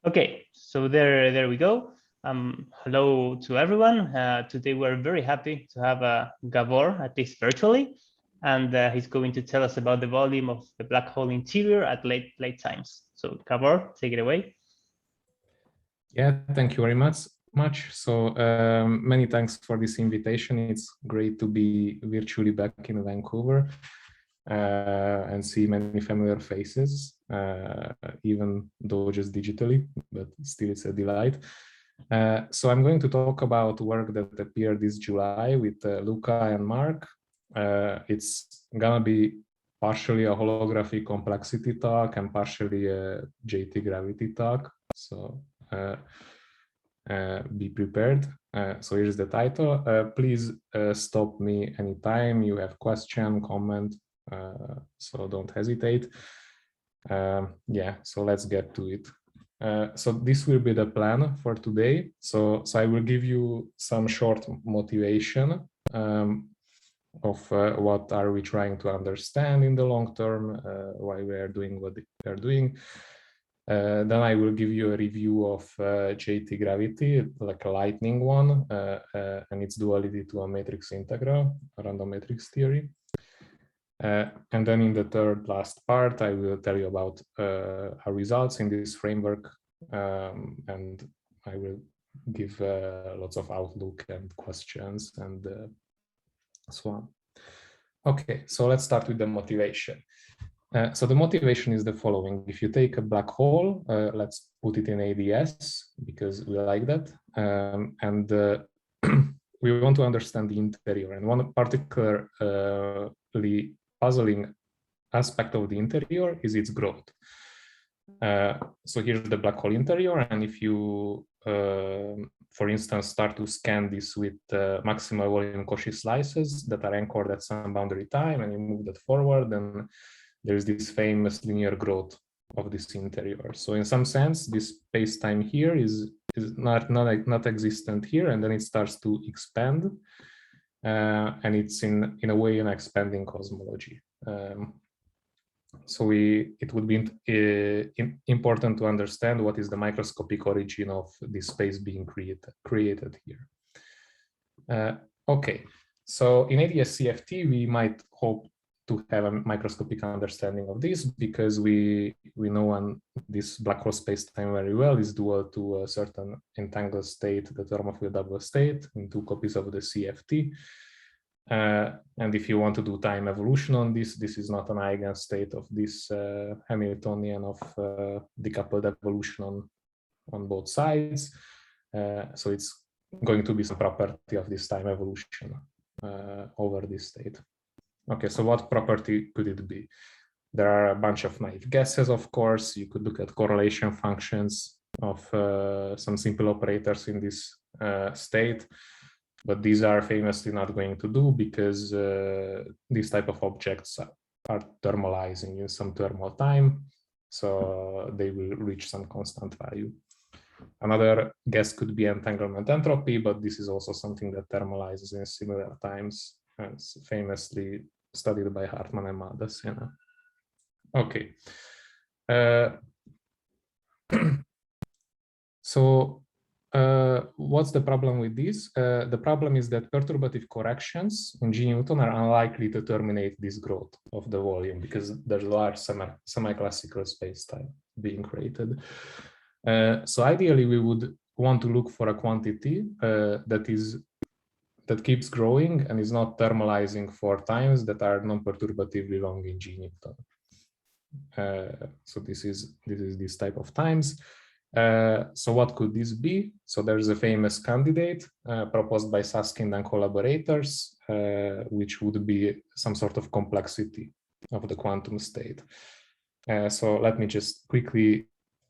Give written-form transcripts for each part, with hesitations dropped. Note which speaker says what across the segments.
Speaker 1: Okay, so there we go. Hello to everyone. Today we're very happy to have Gabor, at least virtually, and he's going to tell us about the volume of the black hole interior at late times. So Gabor, take it away.
Speaker 2: Yeah, thank you very much. So many thanks for this invitation. It's great to be virtually back in Vancouver and see many familiar faces, even though just digitally, but still it's a delight. So I'm going to talk about work that appeared this July with Luca and Mark. It's gonna be partially a holographic complexity talk and partially a JT gravity talk. So be prepared. So here's the title. Please stop me anytime you have question, comment, so don't hesitate. Yeah, so let's get to it. So this will be the plan for today. So I will give you some short motivation of what are we trying to understand in the long term, why we are doing what we are doing. Then I will give you a review of JT gravity, like a lightning one, and its duality to a matrix integral, a random matrix theory. And then in the third last part, I will tell you about our results in this framework, and I will give lots of outlook and questions and so on. Okay, so let's start with the motivation. So the motivation is the following. If you take a black hole, let's put it in ADS because we like that. And we want to understand the interior. And one particularly puzzling aspect of the interior is its growth. So here's the black hole interior. And if you, for instance, start to scan this with maximal volume Cauchy slices that are anchored at some boundary time, and you move that forward, then there's this famous linear growth of this interior. So in some sense, this space-time here is not existent here, and then it starts to expand, and it's in a way an expanding cosmology. So it would be important to understand what is the microscopic origin of this space being created here. Okay, so in ADS CFT, we might hope to have a microscopic understanding of this because we know this black hole space-time very well is dual to a certain entangled state, the thermophile double state, in two copies of the CFT. And if you want to do time evolution on this is not an eigenstate of this Hamiltonian of decoupled evolution on both sides. So it's going to be some property of this time evolution over this state. Okay, so what property could it be? There are a bunch of naive guesses, of course. You could look at correlation functions of some simple operators in this state, but these are famously not going to do because these type of objects are thermalizing in some thermal time, so they will reach some constant value. Another guess could be entanglement entropy, but this is also something that thermalizes in similar times, as famously studied by Hartmann and Madas. You know. Okay. So what's the problem with this? The problem is that perturbative corrections in G Newton are unlikely to terminate this growth of the volume because there's a large semi-classical space-time being created. So ideally, we would want to look for a quantity that keeps growing and is not thermalizing for times that are non-perturbatively long in G Newton. So this is this type of times. So what could this be? So there's a famous candidate proposed by Susskind and collaborators, which would be some sort of complexity of the quantum state. So let me just quickly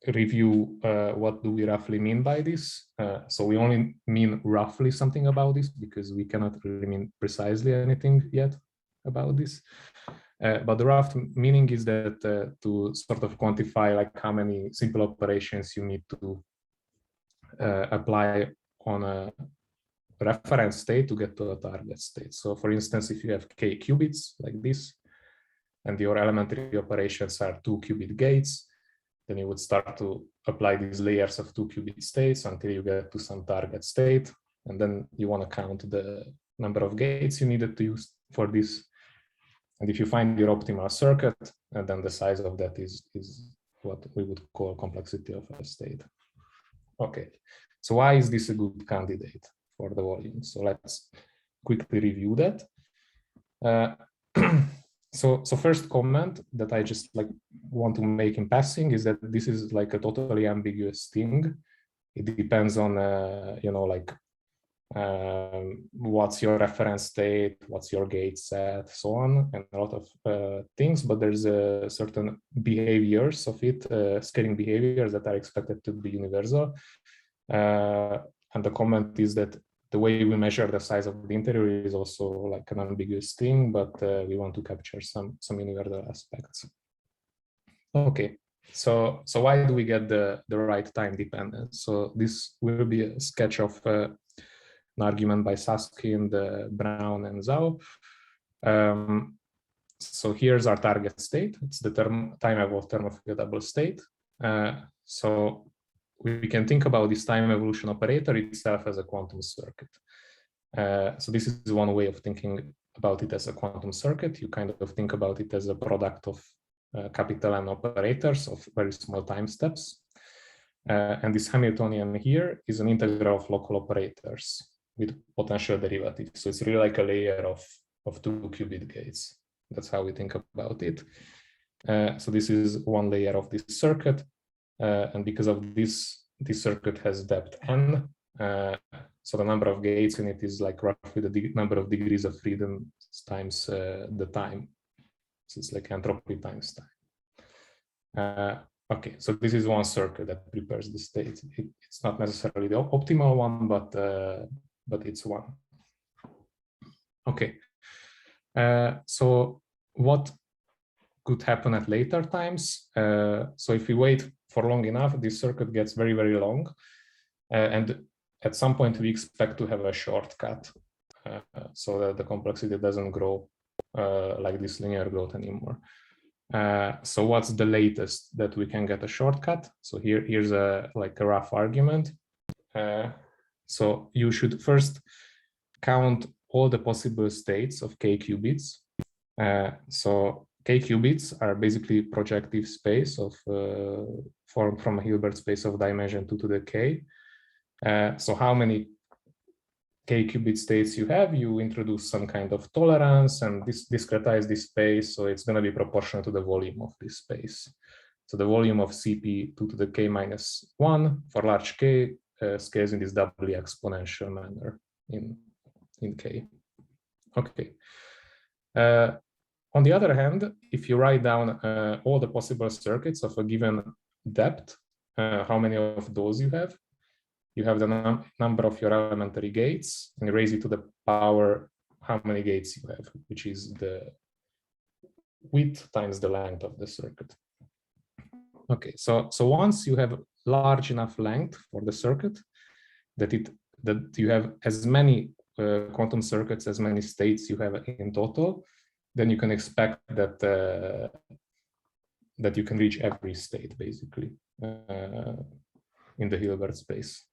Speaker 2: review what do we roughly mean by this. So we only mean roughly something about this because we cannot really mean precisely anything yet about this. But the rough meaning is that to sort of quantify like how many simple operations you need to apply on a reference state to get to a target state. So for instance, if you have k qubits like this, and your elementary operations are 2 qubit gates, then you would start to apply these layers of 2-qubit states until you get to some target state. And then you want to count the number of gates you needed to use for this. And if you find your optimal circuit, and then the size of that is what we would call complexity of a state. Okay, so why is this a good candidate for the volume? So let's quickly review that. So first comment that I just want to make in passing is that this is like a totally ambiguous thing. It depends on what's your reference state, what's your gate set, so on, and a lot of things. But there's certain behaviors of it, scaling behaviors that are expected to be universal. And the comment is that the way we measure the size of the interior is also like an ambiguous thing, but we want to capture some universal aspects. Okay, so why do we get the right time dependence? So this will be a sketch of an argument by Susskind, Brown, and Zhao. So here's our target state. It's the time-evolved thermofield state. So we can think about this time evolution operator itself as a quantum circuit. So this is one way of thinking about it as a quantum circuit. You kind of think about it as a product of capital N operators of very small time steps. And this Hamiltonian here is an integral of local operators with potential derivatives. So it's really like a layer of 2-qubit gates. That's how we think about it. So this is one layer of this circuit. And because of this circuit has depth n. So the number of gates in it is like roughly the number of degrees of freedom times the time. So it's like entropy times time. Okay, so this is one circuit that prepares the state. It's not necessarily the optimal one, but it's one. Okay, so what could happen at later times? So if we wait for long enough, this circuit gets very, very long. And at some point, we expect to have a shortcut so that the complexity doesn't grow like this linear growth anymore. So what's the latest that we can get a shortcut? So here's a rough argument. So you should first count all the possible states of k qubits. So k qubits are basically projective space of formed from a Hilbert space of dimension 2 to the k. So how many k qubit states you have, you introduce some kind of tolerance and discretize this space. So it's going to be proportional to the volume of this space. So the volume of Cp 2 to the k minus 1 for large k scales in this doubly exponential manner in k. Okay. On the other hand, if you write down all the possible circuits of a given depth, how many of those you have the number of your elementary gates, and you raise it to the power how many gates you have, which is the width times the length of the circuit. Okay, so once you have large enough length for the circuit that you have as many quantum circuits, as many states you have in total, then you can expect that that you can reach every state basically in the Hilbert space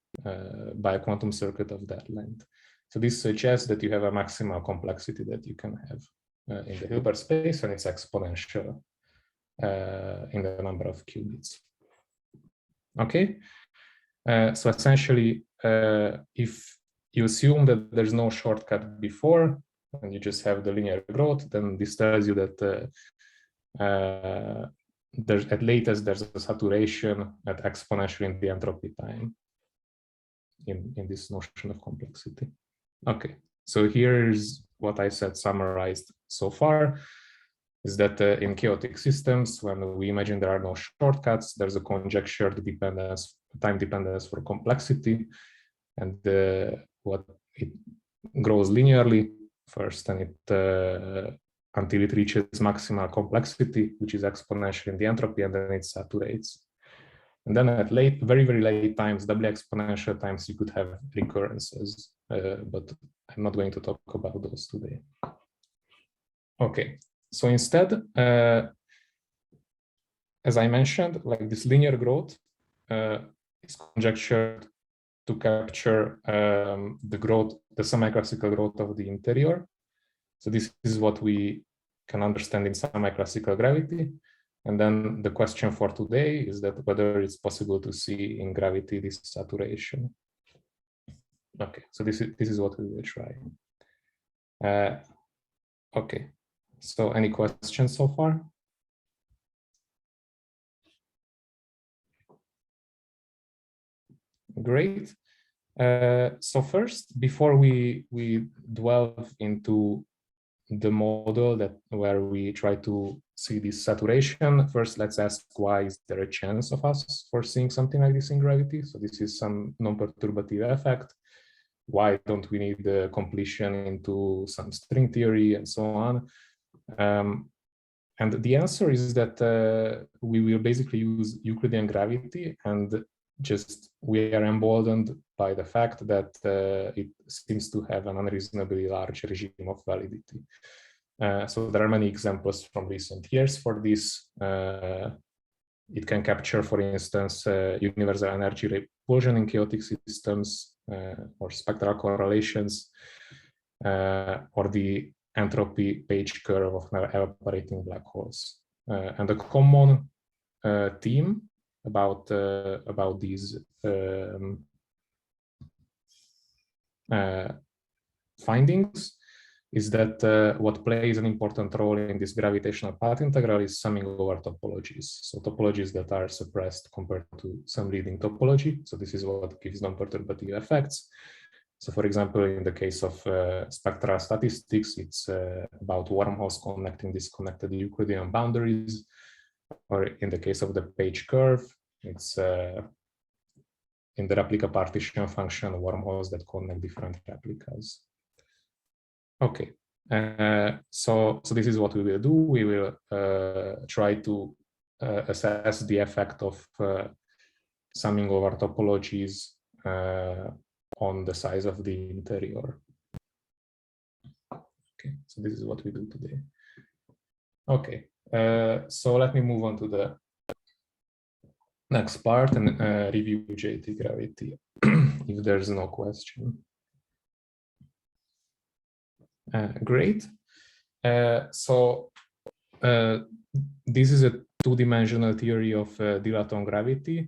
Speaker 2: by a quantum circuit of that length. So this suggests that you have a maximal complexity that you can have in the Hilbert space, and it's exponential in the number of qubits. Okay, so essentially, if you assume that there's no shortcut before, and you just have the linear growth, then this tells you that there's at latest there's a saturation at exponential in the entropy time in this notion of complexity. Okay, so here's what I said summarized so far, is that in chaotic systems, when we imagine there are no shortcuts, there's a conjectured dependence, time dependence for complexity, and what it grows linearly first, and it until it reaches maximal complexity, which is exponential in the entropy, and then it saturates. And then at very, very late times, doubly exponential times, you could have recurrences, but I'm not going to talk about those today. Okay, so instead, as I mentioned, like this linear growth is conjectured to capture the growth, the semi-classical growth of the interior. So this is what we can understand in semi-classical gravity. And then the question for today is that whether it's possible to see in gravity this saturation. Okay, so this is what we will try. Okay, so any questions so far? Great. So first, before we delve into the model where we try to see this saturation, first let's ask, why is there a chance of us for seeing something like this in gravity? So this is some non-perturbative effect. Why don't we need the completion into some string theory and so on? And the answer is that we will basically use Euclidean gravity, and just we are emboldened by the fact that it seems to have an unreasonably large regime of validity. So there are many examples from recent years for this. It can capture, for instance, universal energy repulsion in chaotic systems, or spectral correlations, or the entropy page curve of evaporating black holes. And a common theme about these findings is that what plays an important role in this gravitational path integral is summing over topologies. So topologies that are suppressed compared to some leading topology. So this is what gives non-perturbative effects. So for example, in the case of spectral statistics, it's about wormholes connecting disconnected Euclidean boundaries. Or in the case of the page curve, it's in the replica partition function, wormholes that connect different replicas. Okay, so this is what we will do. We will try to assess the effect of summing over topologies on the size of the interior. Okay, so this is what we do today. Okay, so let me move on to the next part and review JT gravity, if there's no question. Great. So this is a two-dimensional theory of dilaton gravity.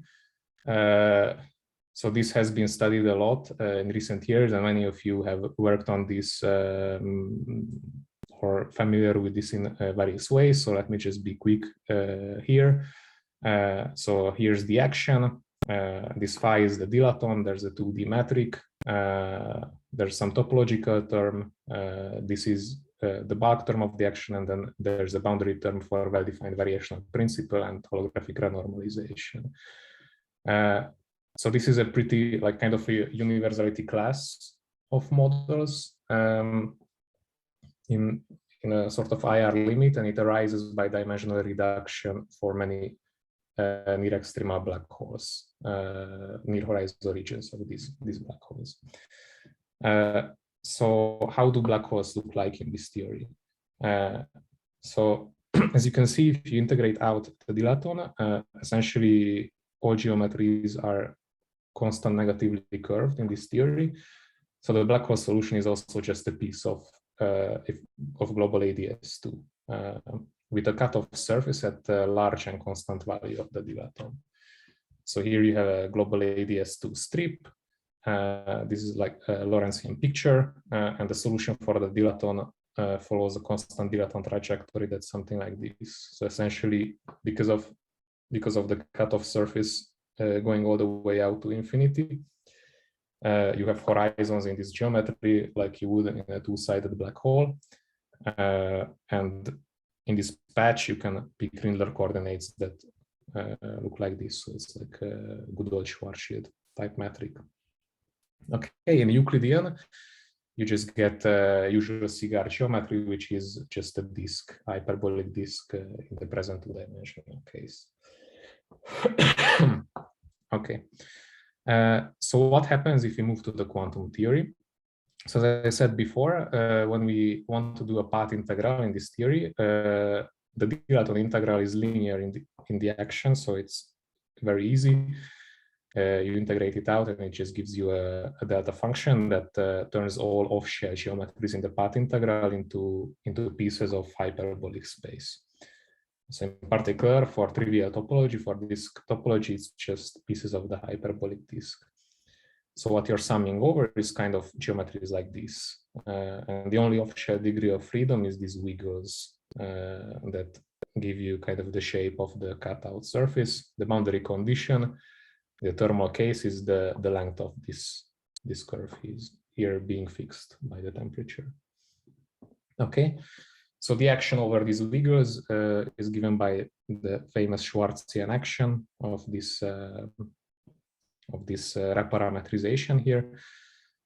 Speaker 2: So this has been studied a lot in recent years, and many of you have worked on this or familiar with this in various ways. So let me just be quick here. So here's the action. This phi is the dilaton. There's a 2D metric. There's some topological term. This is the bulk term of the action, and then there's a boundary term for well-defined variational principle and holographic renormalization. So this is a pretty like kind of a universality class of models in a sort of IR limit, and it arises by dimensional reduction for many near extremal black holes, near horizon regions of these black holes. So how do black holes look like in this theory? So as you can see, if you integrate out the dilaton, essentially all geometries are constant negatively curved in this theory. So the black hole solution is also just a piece of global ADS2 with a cutoff surface at a large and constant value of the dilaton. So here you have a global ADS2 strip. This is like a Lorentzian picture, and the solution for the dilaton follows a constant dilaton trajectory that's something like this. So essentially, because of the cutoff surface going all the way out to infinity, you have horizons in this geometry like you would in a two-sided black hole. And in this patch, you can pick Rindler coordinates that look like this. So it's like a good old Schwarzschild type metric. Okay, in Euclidean, you just get usual cigar geometry, which is just a disk, hyperbolic disk in the present two-dimensional case. Okay, so what happens if we move to the quantum theory? So as I said before, when we want to do a path integral in this theory, the dilaton integral is linear in the action, so it's very easy. You integrate it out and it just gives you a delta function that turns all off-shell geometries in the path integral into pieces of hyperbolic space. So in particular, for trivial topology, for disk topology, it's just pieces of the hyperbolic disk. So what you're summing over is kind of geometries like this. And the only off-shell degree of freedom is these wiggles that give you kind of the shape of the cutout surface. The boundary condition, the thermal case, is the length of this curve is here being fixed by the temperature. Okay, so the action over these wiggles is given by the famous Schwarzian action of this reparametrization here,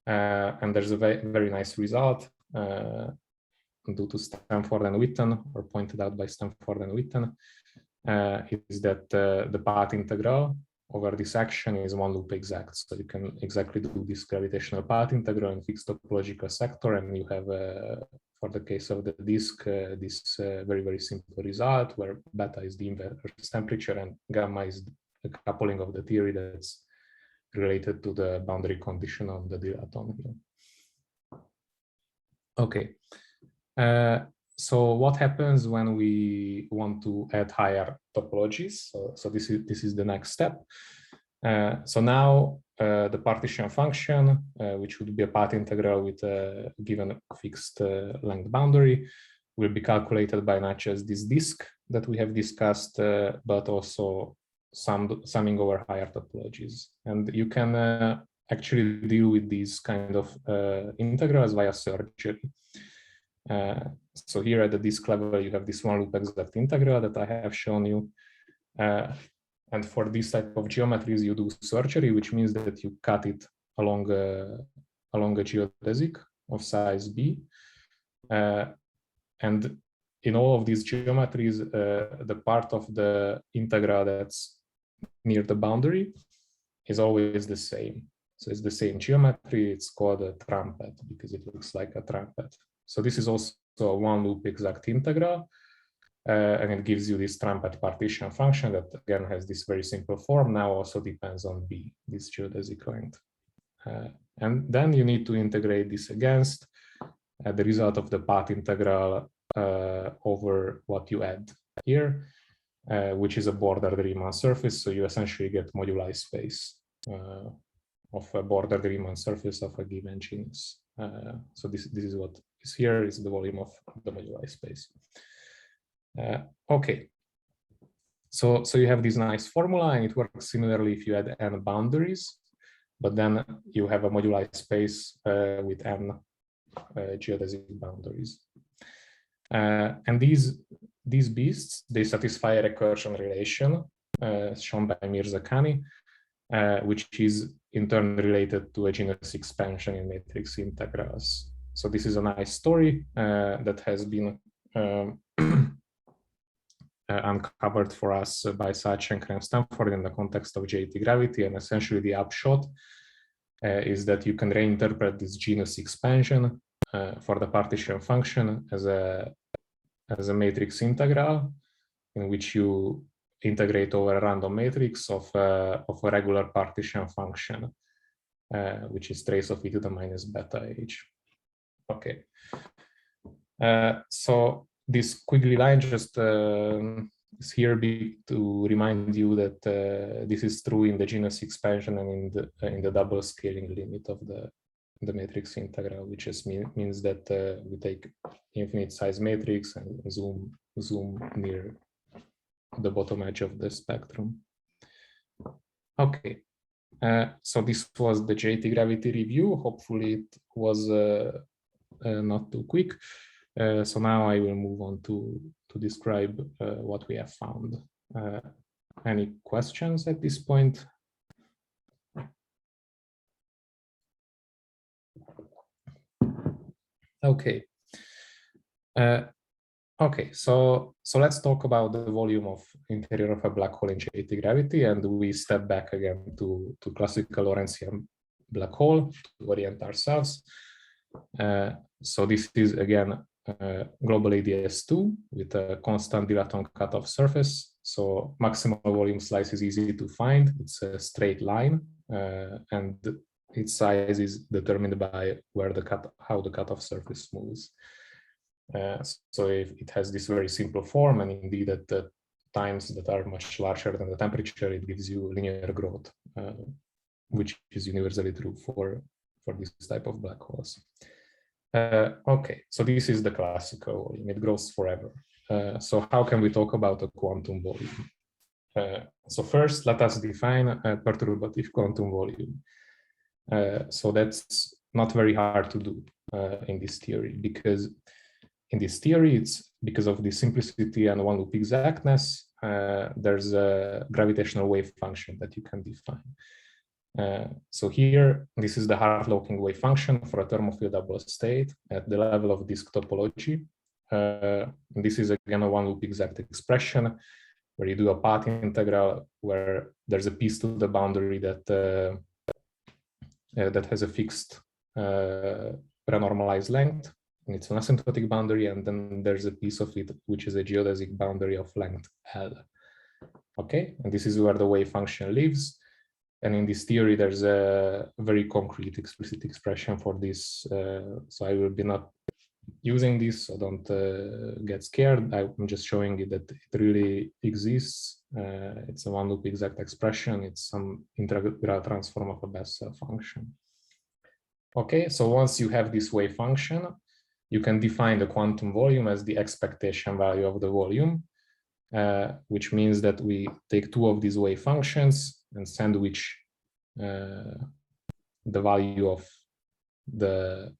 Speaker 2: and there's a very nice result due to Stanford and Witten, or pointed out by Stanford and Witten, is that the path integral over this action is one loop exact. So you can exactly do this gravitational path integral and fix topological sector, and you have, for the case of the disk, this very simple result where beta is the inverse temperature and gamma is the coupling of the theory that's related to the boundary condition of the dilaton here. Okay. So what happens when we want to add higher topologies? So this is the next step. So now the partition function, which would be a path integral with a given fixed length boundary, will be calculated by not just this disk that we have discussed, but also summing over higher topologies. And you can actually deal with these kind of integrals via surgery. So here at the disk level, you have this one loop exact integral that I have shown you. And for this type of geometries, you do surgery, which means that you cut it along a geodesic of size b. And in all of these geometries, the part of the integral that's near the boundary is always the same. So it's the same geometry. It's called a trumpet because it looks like a trumpet. So this is also a one loop exact integral, and it gives you this trumpet partition function that again has this very simple form, now also depends on b, this geodesic length. And then you need to integrate this against the result of the path integral over what you add here, which is a bordered Riemann surface. So you essentially get moduli space of a bordered Riemann surface of a given genus. So this is what is here, is the volume of the moduli space. Okay, so you have this nice formula, and it works similarly if you add n boundaries, but then you have a moduli space with n geodesic boundaries. And these beasts, they satisfy a recursion relation shown by Mirzakhani, which is in turn related to a genus expansion in matrix integrals. So this is a nice story that has been uncovered for us by Sachenko and Stanford in the context of JT gravity. And essentially the upshot is that you can reinterpret this genus expansion for the partition function as a matrix integral in which you integrate over a random matrix of a regular partition function, which is trace of e to the minus beta h. Okay. So this squiggly line just is here to remind you that this is true in the genus expansion and in the double scaling limit of the matrix integral, which just means that we take infinite size matrix and zoom near the bottom edge of the spectrum. Okay, so this was the JT gravity review. Hopefully it was not too quick. So now I will move on to describe what we have found. Any questions at this point? Okay. Okay, so let's talk about the volume of interior of a black hole in JT gravity, and we step back again to classical Lorentzian black hole to orient ourselves. So this is again global ADS2 with a constant dilaton cutoff surface. So maximal volume slice is easy to find. It's a straight line, and its size is determined by how the cutoff surface moves. So if it has this very simple form, and indeed at the times that are much larger than the temperature, it gives you linear growth, which is universally true for this type of black holes. Okay, so this is the classical volume. It grows forever. So how can we talk about a quantum volume? So first, let us define a perturbative quantum volume. So that's not very hard to do in this theory, because in this theory, it's because of the simplicity and one loop exactness, there's a gravitational wave function that you can define. So here, this is the Hartlocking wave function for a thermophile double state at the level of disk topology. This is again a one loop exact expression where you do a path integral where there's a piece to the boundary that that has a fixed renormalized length, and it's an asymptotic boundary, and then there's a piece of it which is a geodesic boundary of length L. Okay, and this is where the wave function lives. And in this theory, there's a very concrete explicit expression for this. So I will be not using this, so don't get scared. I'm just showing you that it really exists. It's a one loop exact expression. It's some integral transform of a Bessel function. Okay, so once you have this wave function, you can define the quantum volume as the expectation value of the volume, which means that we take two of these wave functions and sandwich the value of the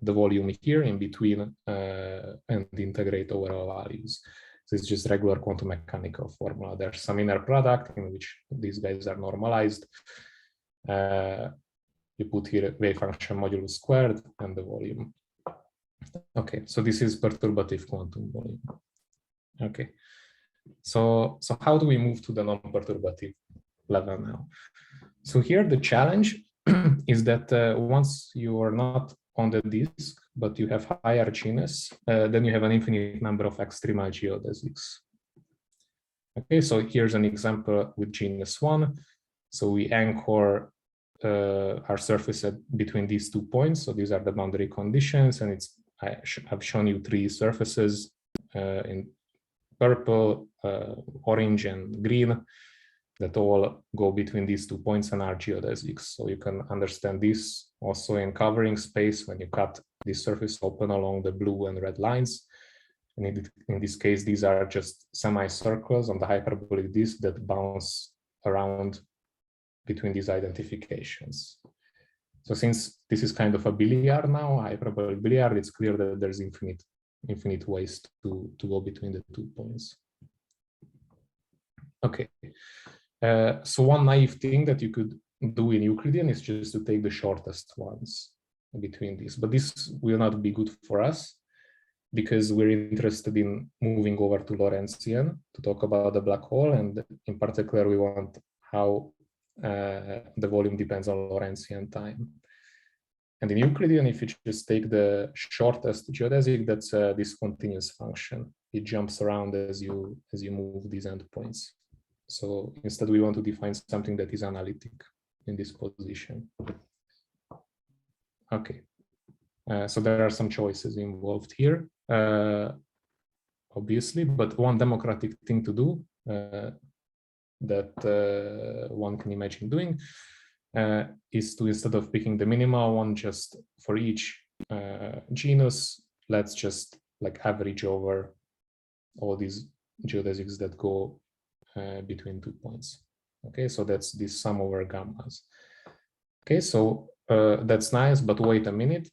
Speaker 2: volume here in between and integrate over all values. So it's just regular quantum mechanical formula. There's some inner product in which these guys are normalized. You put here wave function modulus squared and the volume. Okay, so this is perturbative quantum volume. Okay, so how do we move to the non-perturbative level now? So here the challenge is that once you are not on the disk, but you have higher genus, then you have an infinite number of extremal geodesics. Okay, so here's an example with genus 1. So we anchor our surface between these 2 points. So these are the boundary conditions, and I've shown you 3 surfaces in purple, orange, and green that all go between these 2 points and are geodesics. So you can understand this also in covering space when you cut this surface open along the blue and red lines. And in this case, these are just semicircles on the hyperbolic disk that bounce around between these identifications. So since this is kind of a billiard now, hyperbolic billiard, it's clear that there's infinite ways to go between the 2 points. Okay. So one naive thing that you could do in Euclidean is just to take the shortest ones between these, but this will not be good for us because we're interested in moving over to Lorentzian to talk about the black hole, and in particular we want how the volume depends on Lorentzian time. And in Euclidean, if you just take the shortest geodesic, that's a discontinuous function. It jumps around as you move these endpoints. So instead, we want to define something that is analytic in this position. Okay, so there are some choices involved here, obviously, but one democratic thing to do that one can imagine doing is to, instead of picking the minimal one just for each genus, let's just like average over all these geodesics that go between 2 points. Okay, so that's this sum over gammas. Okay, so that's nice, but wait a minute.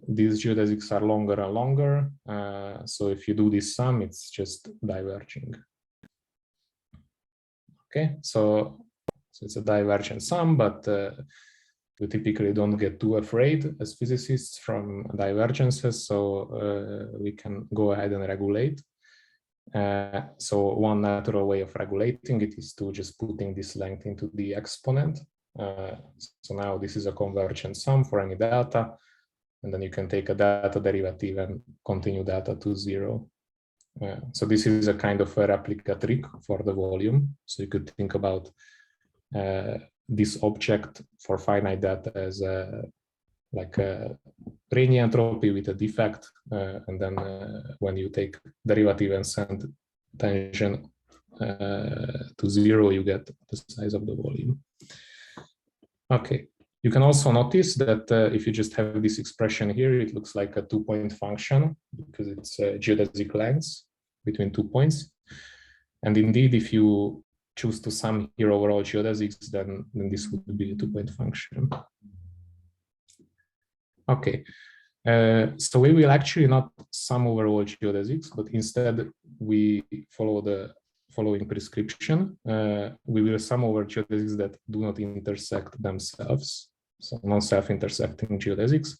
Speaker 2: These geodesics are longer and longer. So if you do this sum, it's just diverging. Okay, so it's a divergent sum, but we typically don't get too afraid as physicists from divergences, so we can go ahead and regulate. So one natural way of regulating it is to just putting this length into the exponent. So now this is a convergent sum for any delta. and then you can take a data derivative and continue data to 0. So this is a kind of a replica trick for the volume. So you could think about this object for finite data as like a Rényi entropy with a defect, and then when you take derivative and send tangent to 0, you get the size of the volume. Okay, you can also notice that if you just have this expression here, it looks like a 2-point function because it's a geodesic length between 2 points. And indeed, if you choose to sum here over all geodesics, then this would be a 2-point function. Okay, so we will actually not sum over all geodesics, but instead we follow the following prescription. We will sum over geodesics that do not intersect themselves, so non-self-intersecting geodesics.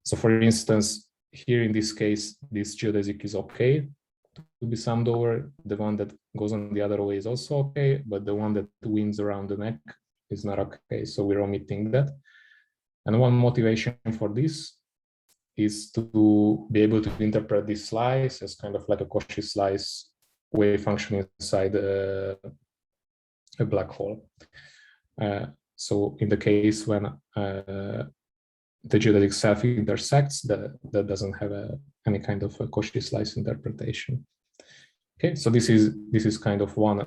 Speaker 2: So for instance, here in this case, this geodesic is okay to be summed over. The one that goes on the other way is also okay, but the one that winds around the neck is not okay, so we're omitting that. And one motivation for this is to be able to interpret this slice as kind of like a Cauchy slice wave function inside a black hole. So in the case when the geodetic self-intersects, that doesn't have any kind of a Cauchy slice interpretation. Okay, so this is kind of one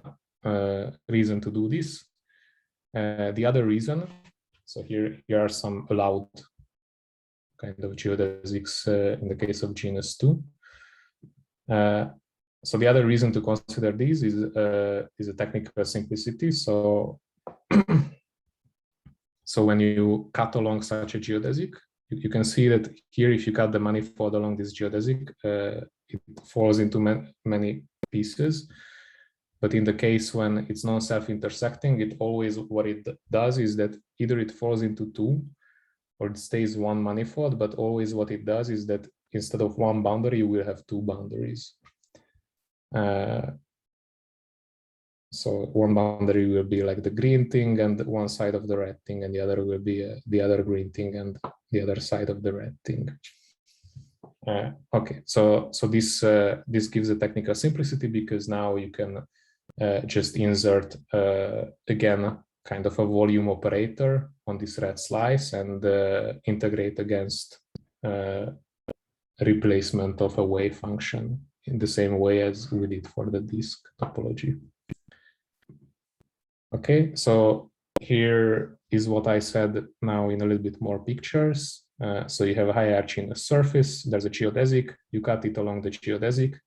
Speaker 2: reason to do this. The other reason, so here are some allowed kind of geodesics in the case of genus 2. So the other reason to consider these is a technical simplicity. So, so when you cut along such a geodesic, you can see that here, if you cut the manifold along this geodesic, it falls into many pieces. But in the case when it's non-self-intersecting, it always, what it does is that either it falls into 2 or it stays one manifold, but always what it does is that instead of one boundary, you will have 2 boundaries. So one boundary will be like the green thing and one side of the red thing, and the other will be the other green thing and the other side of the red thing. Okay, so this gives a technical simplicity because now you can just insert again kind of a volume operator on this red slice and integrate against replacement of a wave function in the same way as we did for the disk topology. Okay, so here is what I said now in a little bit more pictures. So you have a hierarchy in the surface, there's a geodesic, you cut it along the geodesic,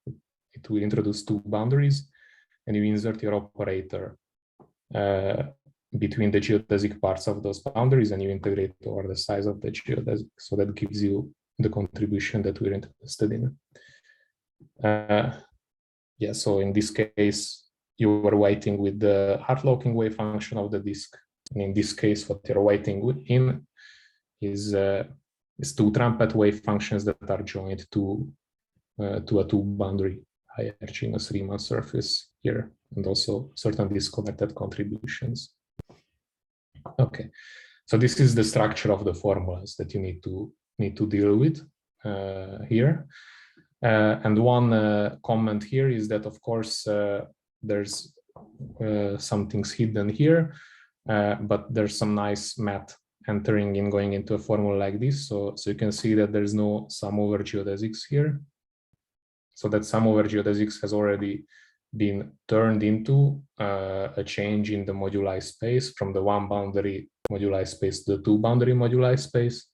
Speaker 2: it will introduce 2 boundaries, and you insert your operator between the geodesic parts of those boundaries, and you integrate over the size of the geodesic. So that gives you the contribution that we're interested in. Yeah, so in this case, you are waiting with the hard-locking wave function of the disk. And in this case, what you're waiting in is 2 trumpet wave functions that are joined to a 2-boundary hierarchy in a Riemann surface here, and also certain disconnected contributions. Okay, so this is the structure of the formulas that you need to deal with here. And one comment here is that, of course, there's some things hidden here, but there's some nice math entering in going into a formula like this. So you can see that there's no sum over geodesics here. So that sum over geodesics has already been turned into a change in the moduli space from the 1-boundary moduli space to the 2-boundary moduli space.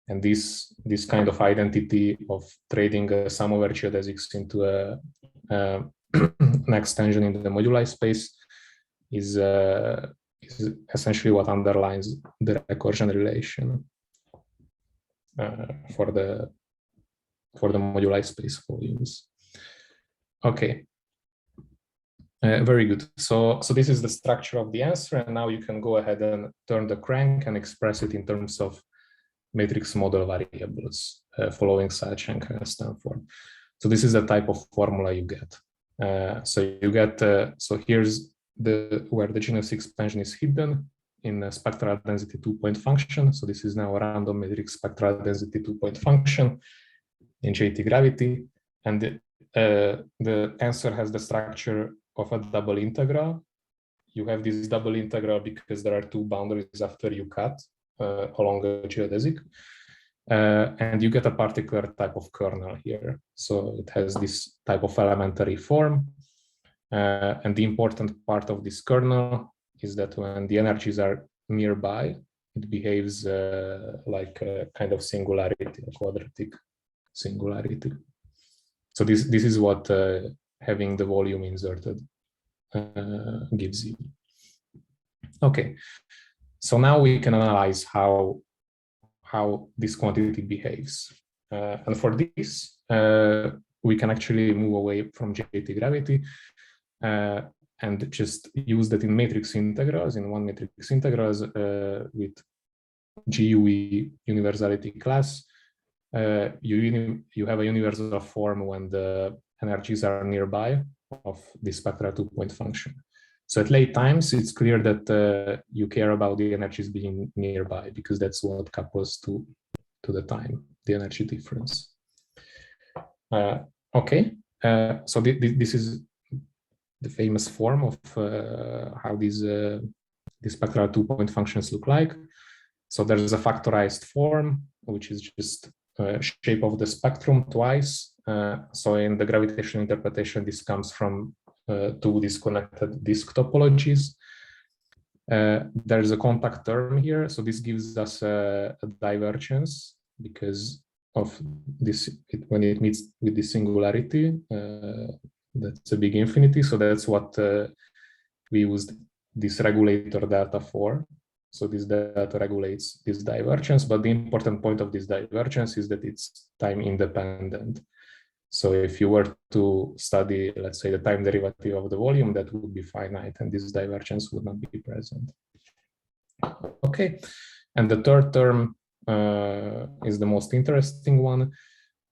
Speaker 2: And this kind of identity of trading a sum over geodesics into an extension in the moduli space is essentially what underlines the recursion relation for the moduli space volumes. Okay, very good. So this is the structure of the answer, and now you can go ahead and turn the crank and express it in terms of matrix model variables following Sachenk and Stanford. So this is the type of formula you get. So you get so here's where the genus expansion is hidden. in a spectral density 2-point function. So this is now a random matrix spectral density 2-point function in JT gravity. And the answer has the structure of a double integral. You have this double integral because there are two boundaries after you cut along a geodesic. And you get a particular type of kernel here. So it has this type of elementary form. And the important part of this kernel is that when the energies are nearby, it behaves like a kind of singularity, a quadratic singularity. So this is what having the volume inserted gives you. Okay, so now we can analyze how this quantity behaves. And for this, we can actually move away from JT gravity and just use that in matrix integrals, in one matrix integrals with GUE universality class. You have a universal form when the energies are nearby of the spectral 2-point function. So at late times, it's clear that you care about the energies being nearby because that's what couples to the time, the energy difference. Okay, so this is the famous form of how these spectral 2-point functions look like. So there's a factorized form, which is just shape of the spectrum twice. So in the gravitational interpretation, this comes from two disconnected disk topologies. There's a compact term here. So this gives us a divergence because of this, when it meets with the singularity, that's a big infinity. So that's what we used this regulator delta for. So this delta regulates this divergence, but the important point of this divergence is that it's time independent. So if you were to study, let's say, the time derivative of the volume, that would be finite and this divergence would not be present. Okay, and the third term is the most interesting one.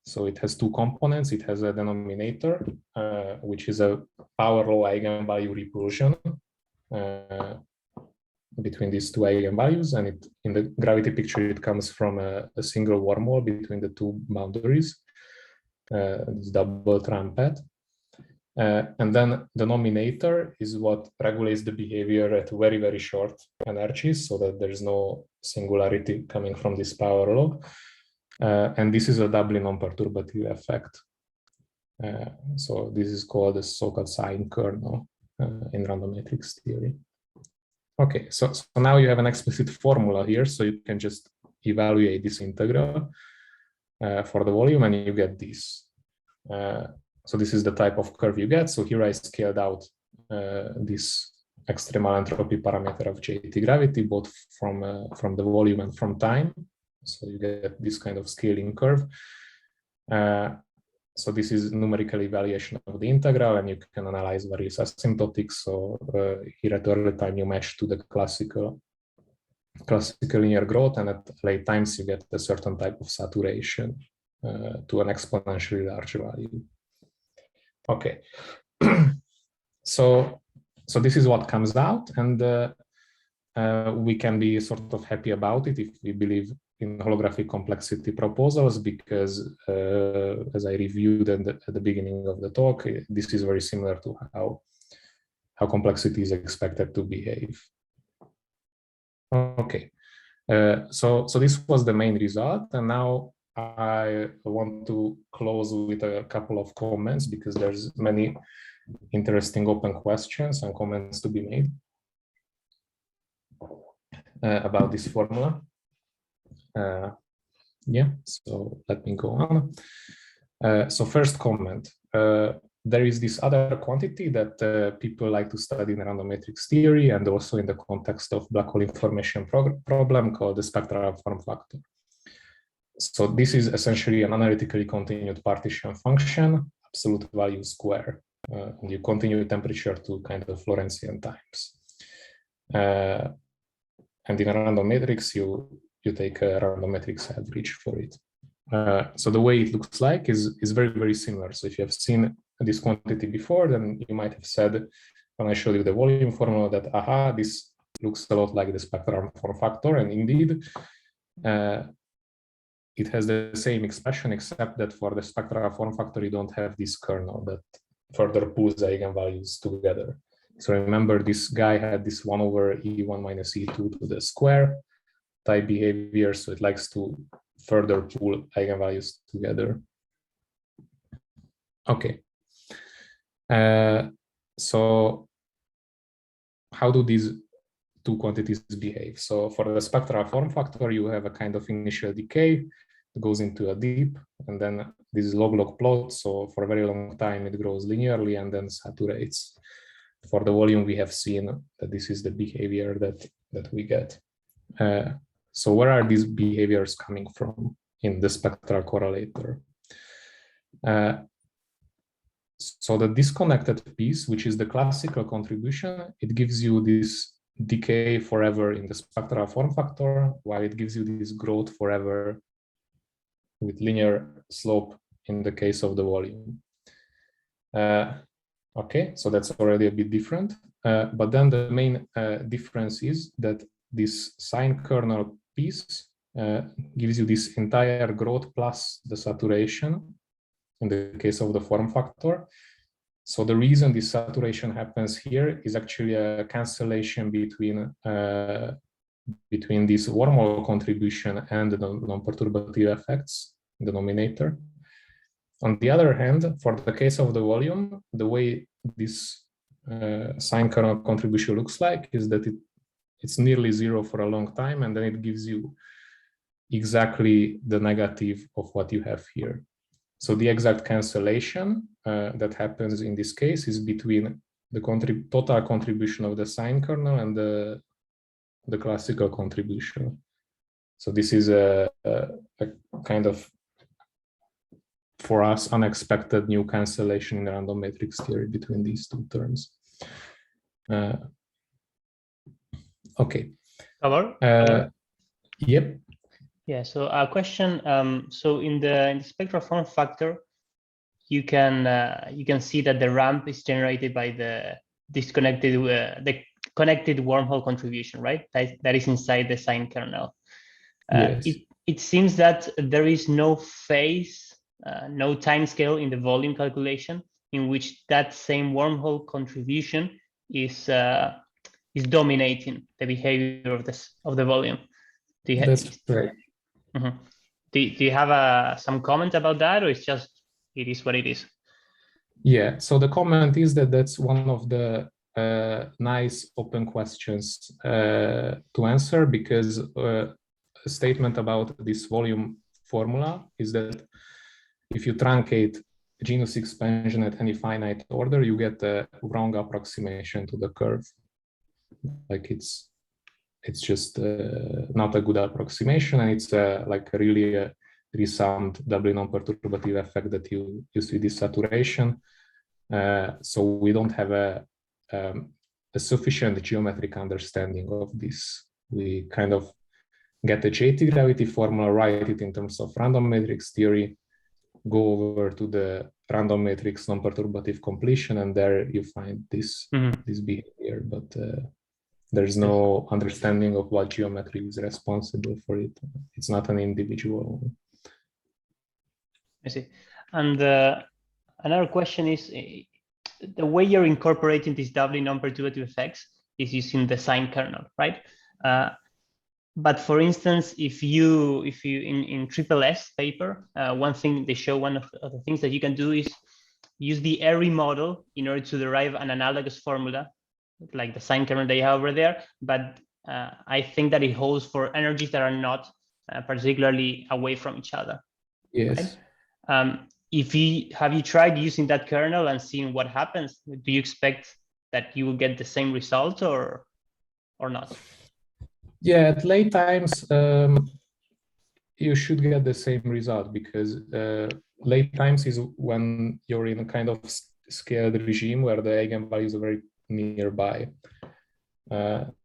Speaker 2: So it has two components. It has a denominator, which is a power law eigenvalue repulsion between these two eigenvalues, and in the gravity picture, it comes from a single wormhole between the two boundaries, this double trumpet. And then the denominator is what regulates the behavior at very, very short energies so that there's no singularity coming from this power law. And this is a doubly non-perturbative effect. So this is called the so-called sine kernel in random matrix theory. Okay, so now you have an explicit formula here, so you can just evaluate this integral for the volume and you get this. So this is the type of curve you get. So here I scaled out this extremal entropy parameter of JT gravity, both from the volume and from time. So you get this kind of scaling curve. So this is numerical evaluation of the integral, and you can analyze various asymptotics. So here at early time you match to the classical linear growth, and at late times you get a certain type of saturation to an exponentially large value. Okay, so this is what comes out, and we can be sort of happy about it if we believe in holographic complexity proposals, because as I reviewed at the beginning of the talk, this is very similar to how complexity is expected to behave. Okay, so this was the main result, and now I want to close with a couple of comments because there's many interesting open questions and comments to be made about this formula. Yeah, so let me go on. So first comment, there is this other quantity that people like to study in random matrix theory and also in the context of black hole information problem called the spectral form factor. So this is essentially an analytically continued partition function, absolute value square, and you continue temperature to kind of Lorentzian times. And in a random matrix, you take a random matrix average for it. So the way it looks like is very, very similar. So if you have seen this quantity before, then you might have said, when I showed you the volume formula, that aha, this looks a lot like the spectral form factor, and indeed, it has the same expression, except that for the spectral form factor, you don't have this kernel that further pulls the eigenvalues together. So remember, this guy had this 1 over e1 minus e2 to the square type behavior, so it likes to further pull eigenvalues together. Okay. So how do these two quantities behave? So for the spectral form factor, you have a kind of initial decay that goes into a dip, and then this is log-log plot. So for a very long time, it grows linearly and then saturates. For the volume, we have seen that this is the behavior that we get. So where are these behaviors coming from in the spectral correlator? So the disconnected piece, which is the classical contribution, it gives you this decay forever in the spectral form factor, while it gives you this growth forever with linear slope in the case of the volume. Okay, so that's already a bit different. But then the main difference is that this sine kernel piece gives you this entire growth plus the saturation in the case of the form factor. So the reason this saturation happens here is actually a cancellation between this wormhole contribution and the non-perturbative effects in the denominator. On the other hand, for the case of the volume, the way this sine kernel contribution looks like is that it's nearly zero for a long time, and then it gives you exactly the negative of what you have here. So the exact cancellation that happens in this case is between the total contribution of the sine kernel and the classical contribution. So this is a kind of, for us, unexpected new cancellation in the random matrix theory between these two terms. Okay.
Speaker 1: Gabor?
Speaker 2: Yep.
Speaker 1: Yeah, so a question. So in the spectral form factor, you can see that the ramp is generated by the disconnected, the connected wormhole contribution, right? That is inside the sine kernel.
Speaker 2: Yes.
Speaker 1: It seems that there is no phase, no time scale in the volume calculation in which that same wormhole contribution is dominating the behavior of the volume.
Speaker 2: That's right.
Speaker 1: Mm-hmm. Do you have some comment about that, or it's just it is what it is? Yeah.
Speaker 2: So the comment is that that's one of the nice open questions to answer, because a statement about this volume formula is that if you truncate genus expansion at any finite order, you get a wrong approximation to the curve. Like it's just not a good approximation, and it's like really a resummed doubly non-perturbative effect that you see this saturation. So we don't have a sufficient geometric understanding of this. We kind of get the JT gravity formula, write it in terms of random matrix theory, go over to the random matrix non-perturbative completion, and there you find this this behavior, but there's no understanding of what geometry is responsible for it. It's not an individual.
Speaker 1: I see. And another question is, the way you're incorporating these doubly non-perturbative effects is using the sine kernel, right? But for instance, if you in Triple S paper, one thing they show, one of the things that you can do is use the Airy model in order to derive an analogous formula, like the sine kernel they have over there. But I think that it holds for energies that are not particularly away from each other.
Speaker 2: Yes.
Speaker 1: Right? Have you tried using that kernel and seeing what happens? Do you expect that you will get the same result or not?
Speaker 2: Yeah, at late times, you should get the same result, because late times is when you're in a kind of scaled regime where the eigenvalues are very nearby.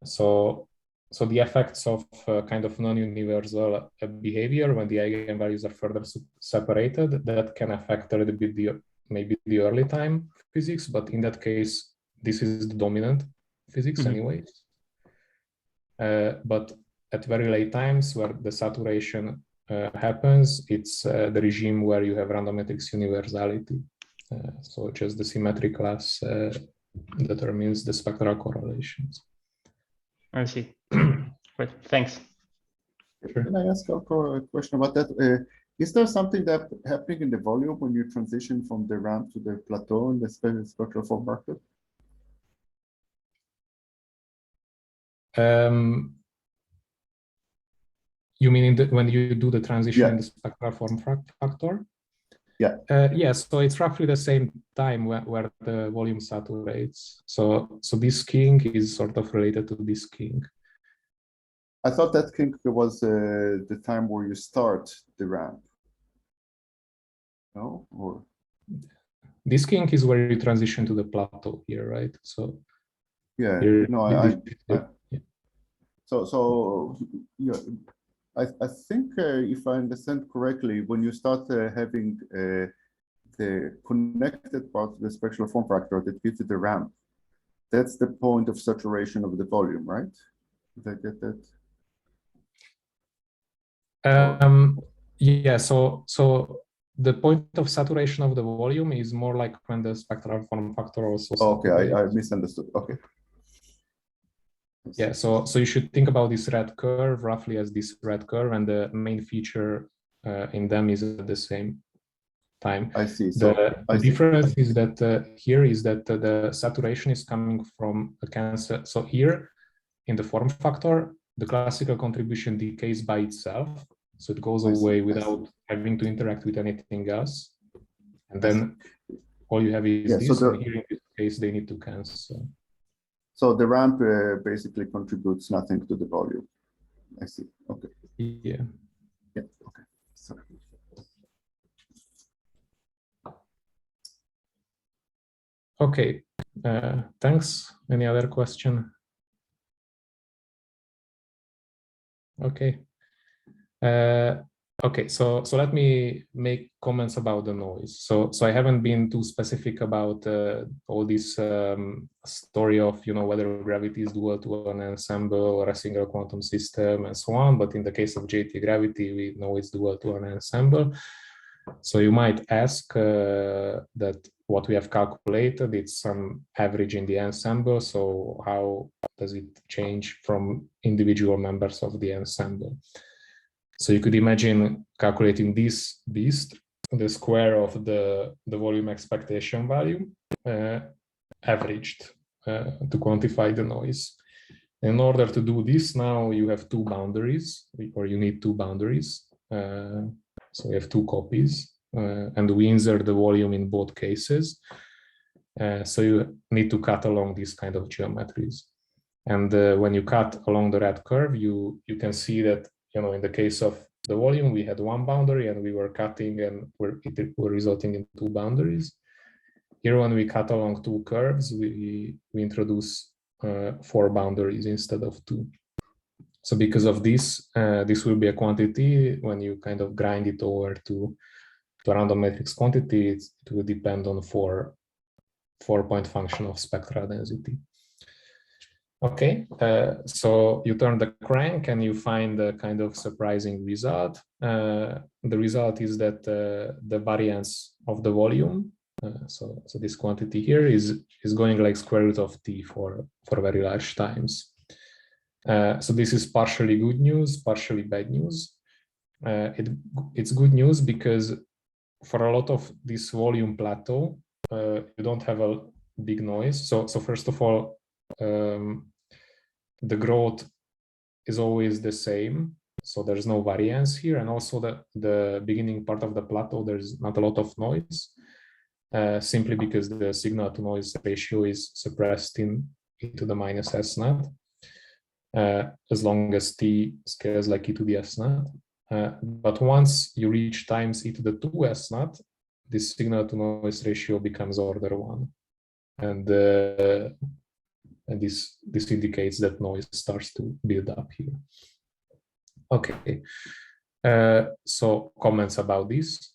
Speaker 2: So the effects of kind of non-universal behavior when the eigenvalues are further separated, that can affect a little bit maybe the early time physics, but in that case, this is the dominant physics anyways. But at very late times where the saturation happens, it's the regime where you have random matrix universality. So just the symmetry class determines the spectral correlations.
Speaker 1: I see. Great, thanks.
Speaker 2: Sure.
Speaker 3: Can I ask a question about that? Is there something that happening in the volume when you transition from the ramp to the plateau in the spectral form factor?
Speaker 2: You mean when you do the transition in the spectral form factor?
Speaker 3: Yeah.
Speaker 2: Yes, so it's roughly the same time where the volume saturates. So this king is sort of related to this king.
Speaker 3: I thought that kink was the time where you start the ramp. No, or
Speaker 2: this kink is where you transition to the plateau here, right? So
Speaker 3: yeah,
Speaker 2: here,
Speaker 3: no,
Speaker 2: yeah.
Speaker 3: So yeah, I think if I understand correctly, when you start having the connected part of the spectral form factor that gives you the ramp, that's the point of saturation of the volume, right? Did I get that?
Speaker 2: Yeah, so the point of saturation of the volume is more like when the spectral form factor also
Speaker 3: okay,
Speaker 2: saturates.
Speaker 3: I misunderstood. Okay.
Speaker 2: Yeah, so you should think about this red curve roughly as this red curve, and the main feature in them is at the same time.
Speaker 3: I see.
Speaker 2: The difference is that here is that the saturation is coming from a cancer. So here in the form factor, the classical contribution decays by itself. So it goes away without having to interact with anything else. And then all you have is this, and here in this case, they need to cancel.
Speaker 3: So the ramp basically contributes nothing to the volume. I see. Okay.
Speaker 2: Yeah.
Speaker 3: Yeah. Okay. Sorry.
Speaker 2: Okay. Thanks. Any other question? Okay. Okay, so let me make comments about the noise. So I haven't been too specific about all this story of, you know, whether gravity is dual to an ensemble or a single quantum system and so on. But in the case of JT gravity, we know it's dual to an ensemble. So you might ask that what we have calculated, it's some average in the ensemble. So how does it change from individual members of the ensemble? So you could imagine calculating this beast, the square of the volume expectation value, averaged to quantify the noise. In order to do this, now you have two boundaries, or you need two boundaries. So we have two copies, and we insert the volume in both cases. So you need to cut along these kind of geometries. And when you cut along the red curve, you can see that, you know, in the case of the volume, we had one we're and we were cutting and we're resulting in two boundaries. Here, when we cut along two curves, we introduce 4 boundaries instead of 2. So because of this, this will be a quantity. When you kind of grind it over to a random matrix quantity, it will depend on 4-point function of spectral density. Okay, so you turn the crank and you find a kind of surprising result. The result is that the variance of the volume, so this quantity here is going like square root of t for very large times. So this is partially good news, partially bad news. It's good news because for a lot of this volume plateau, you don't have a big noise. So first of all, the growth is always the same, so there's no variance here, and also the beginning part of the plateau, there's not a lot of noise, simply because the signal to noise ratio is suppressed into the minus s naught, as long as t scales like e to the s naught. But once you reach times e to the 2 s naught, this signal to noise ratio becomes order 1, and this indicates that noise starts to build up here. Okay, so comments about this.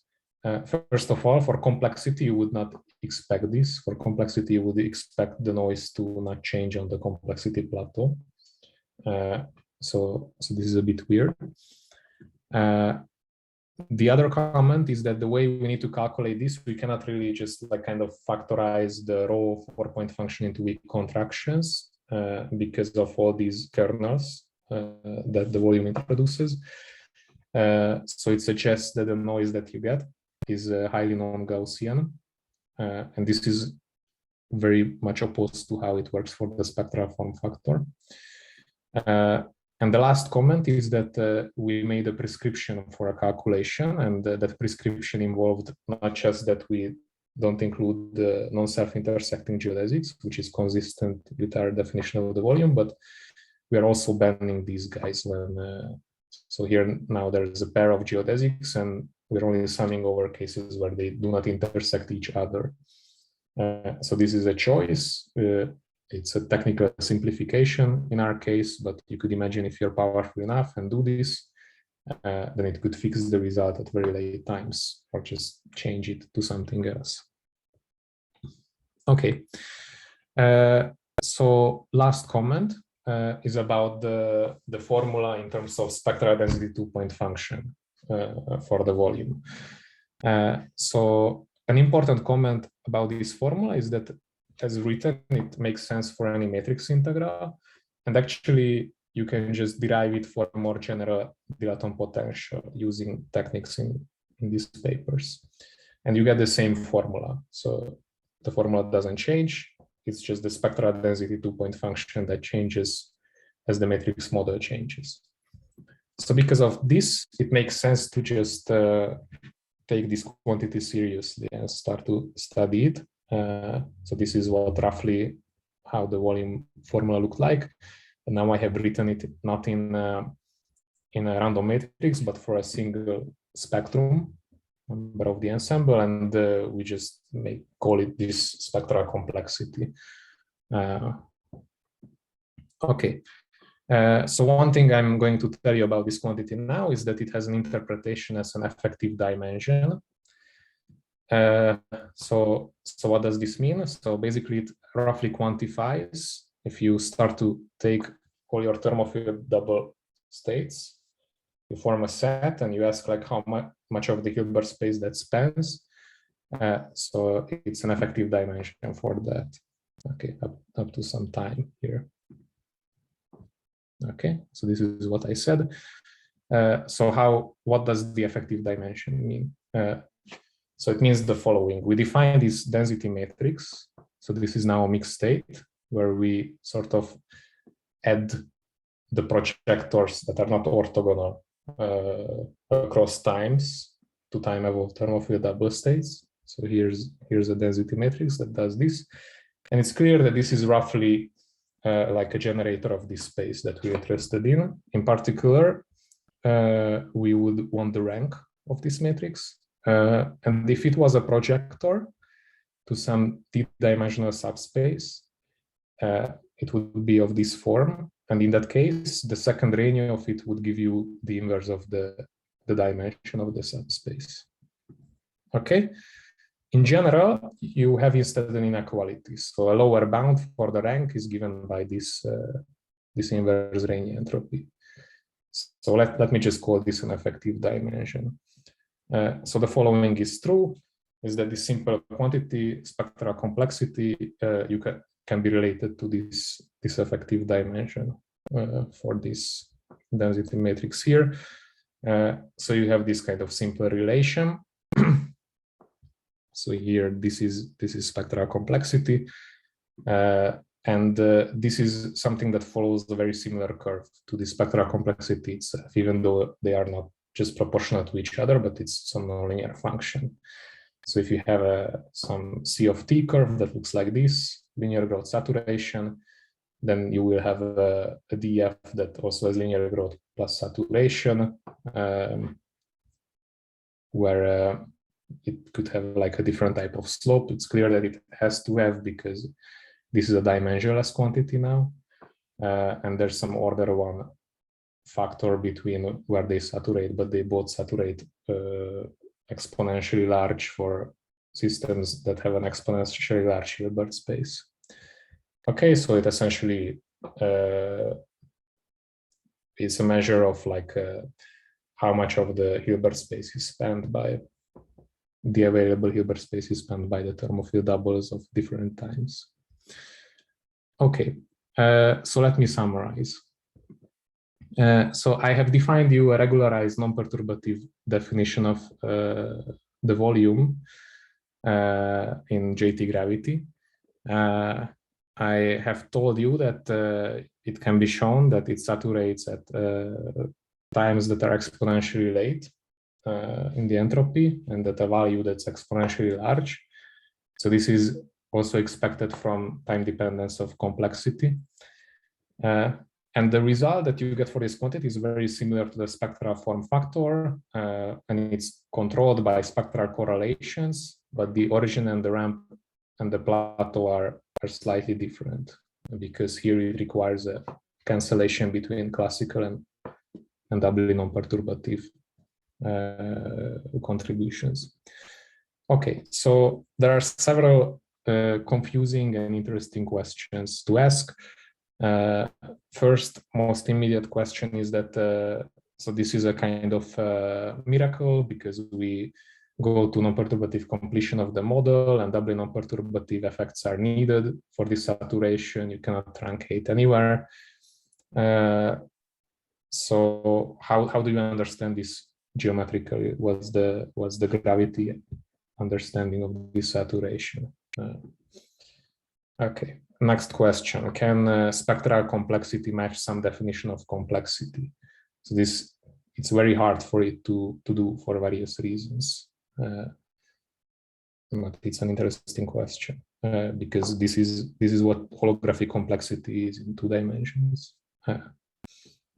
Speaker 2: First of all, for complexity, you would not expect this. For complexity, you would expect the noise to not change on the complexity plateau. So this is a bit weird. The other comment is that the way we need to calculate this, we cannot really just like kind of factorize the row 4-point function into weak contractions because of all these kernels that the volume introduces. So it suggests that the noise that you get is highly non-Gaussian. And this is very much opposed to how it works for the spectral form factor. And the last comment is that we made a prescription for a calculation, and that prescription involved not just that we don't include the non-self-intersecting geodesics, which is consistent with our definition of the volume, but we are also banning these guys when, so here now there's a pair of geodesics and we're only summing over cases where they do not intersect each other. So this is a choice. It's a technical simplification in our case, but you could imagine if you're powerful enough and do this, then it could fix the result at very late times or just change it to something else. Okay. So last comment is about the formula in terms of spectral density 2-point function for the volume. So an important comment about this formula is that as written, it makes sense for any matrix integral. And actually, you can just derive it for more general dilaton potential using techniques in these papers. And you get the same formula. So the formula doesn't change. It's just the spectral density 2-point function that changes as the matrix model changes. So because of this, it makes sense to just take this quantity seriously and start to study it. So this is what roughly how the volume formula looked like. And now I have written it not in a random matrix, but for a single spectrum member of the ensemble, and we just call it this spectral complexity. Okay. So one thing I'm going to tell you about this quantity now is that it has an interpretation as an effective dimension. So what does this mean? So basically it roughly quantifies if you start to take all your thermofield double states, you form a set and you ask like how much of the Hilbert space that spans. So it's an effective dimension for that. Okay, up to some time here. Okay, so this is what I said. So what does the effective dimension mean? So it means the following. We define this density matrix. So this is now a mixed state where we sort of add the projectors that are not orthogonal across times to time evolved thermofield double states. So here's a density matrix that does this. And it's clear that this is roughly like a generator of this space that we're interested in. In particular, we would want the rank of this matrix. And if it was a projector to some d-dimensional subspace, it would be of this form. And in that case, the second range of it would give you the inverse of the dimension of the subspace. Okay. In general, you have instead an inequality. So a lower bound for the rank is given by this inverse range entropy. So let me just call this an effective dimension. So the following is true, is that this simple quantity, spectral complexity, can be related to this effective dimension for this density matrix here. So you have this kind of simple relation. So here, this is spectral complexity. And this is something that follows a very similar curve to the spectral complexity itself, even though they are not just proportional to each other, but it's some nonlinear function. So if you have some C of t curve that looks like this, linear growth saturation, then you will have a df that also has linear growth plus saturation, where it could have like a different type of slope. It's clear that it has to have because this is a dimensionless quantity now. And there's some order 1 factor between where they saturate, but they both saturate exponentially large for systems that have an exponentially large Hilbert space. Okay, so it essentially it's a measure of like how much of the Hilbert space is spanned by the available Hilbert space is spanned by the term of field doubles of different times. Okay, so let me summarize. So I have defined you a regularized non-perturbative definition of the volume in JT gravity. I have told you that it can be shown that it saturates at times that are exponentially late in the entropy and at a value that's exponentially large. So this is also expected from time dependence of complexity. And the result that you get for this quantity is very similar to the spectral form factor, and it's controlled by spectral correlations, but the origin and the ramp and the plateau are slightly different, because here it requires a cancellation between classical and doubly non-perturbative contributions. Okay, so there are several confusing and interesting questions to ask. First, most immediate question is that, so this is a kind of miracle, because we go to non-perturbative completion of the model and doubly non-perturbative effects are needed for this saturation. You cannot truncate anywhere. So how do you understand this geometrically? What's the gravity understanding of this saturation? Okay, next question. Can spectral complexity match some definition of complexity? So it's very hard for it to do for various reasons. But it's an interesting question because this is what holographic complexity is in 2 dimensions.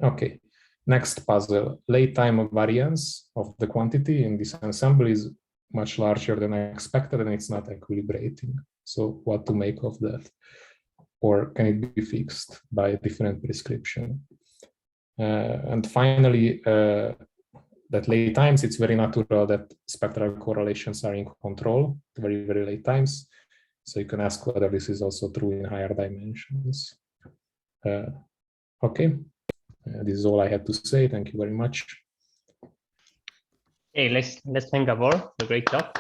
Speaker 2: Okay, next puzzle. Late time of variance of the quantity in this ensemble is much larger than I expected, and it's not equilibrating. So what to make of that? Or can it be fixed by a different prescription? And finally, that late times, it's very natural that spectral correlations are in control at very, very late times. So you can ask whether this is also true in higher dimensions. Okay, this is all I had to say. Thank you very much.
Speaker 1: Hey, let's thank Gabor for a great talk.